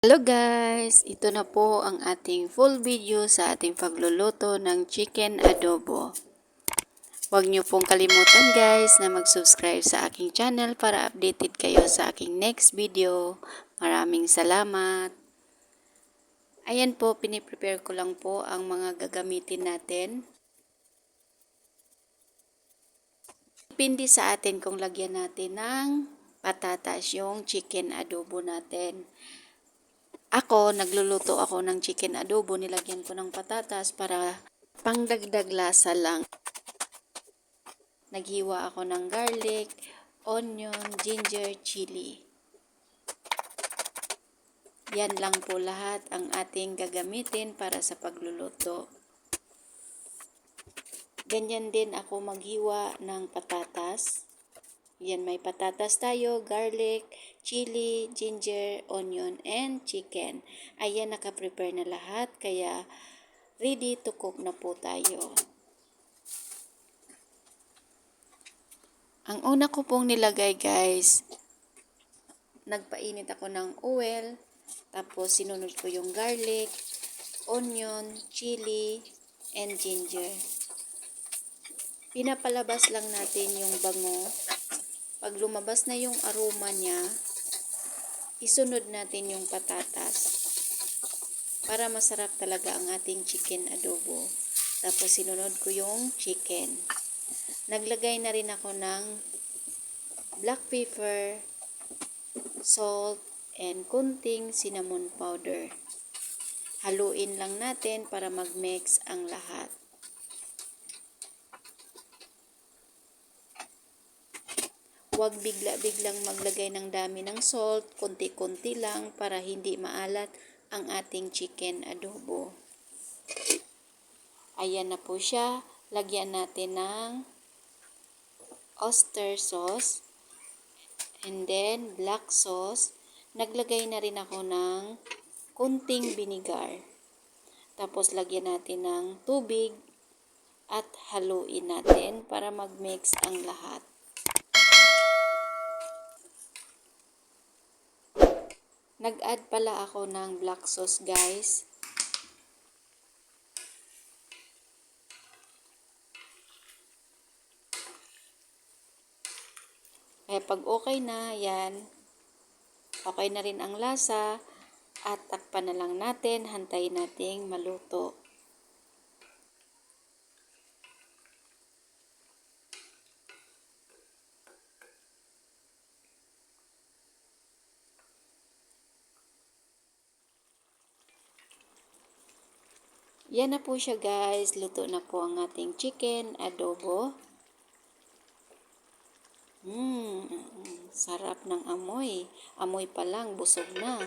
Hello guys! Ito na po ang ating full video sa ating pagluluto ng chicken adobo. Huwag niyo pong kalimutan guys na mag-subscribe sa aking channel para updated kayo sa aking next video. Maraming salamat! Ayan po, piniprepare ko lang po ang mga gagamitin natin. Depende sa atin kung lagyan natin ng patatas yung chicken adobo natin. Ako, nagluluto ako ng chicken adobo, nilagyan ko ng patatas para pangdagdag lasa lang. Naghiwa ako ng garlic, onion, ginger, chili. Yan lang po lahat ang ating gagamitin para sa pagluluto. Ganyan din ako maghiwa ng patatas. Yan, may patatas tayo, garlic, chili, ginger, onion, and chicken. Ayan, nakaprepare na lahat, kaya ready to cook na po tayo. Ang una ko pong nilagay guys, nagpainit ako ng oil, tapos sinunod ko yung garlic, onion, chili, and ginger. Pinapalabas lang natin yung bango. Pag lumabas na yung aroma niya, isunod natin yung patatas para masarap talaga ang ating chicken adobo. Tapos sinunod ko yung chicken. Naglagay na rin ako ng black pepper, salt, and kunting cinnamon powder. Haluin lang natin para mag-mix ang lahat. Huwag bigla-biglang maglagay ng dami ng salt, konti-konti lang para hindi maalat ang ating chicken adobo. Ayan na po siya. Lagyan natin ng oyster sauce and then black sauce. Naglagay na rin ako ng kunting vinegar. Tapos lagyan natin ng tubig at haluin natin para mag-mix ang lahat. Nag-add pala ako ng black sauce guys. Kaya pag okay na, yan, okay na rin ang lasa at takpan na lang natin, hantayin nating maluto. Yan na po siya guys, luto na po ang ating chicken adobo. Sarap ng amoy. Amoy pa lang, busog na.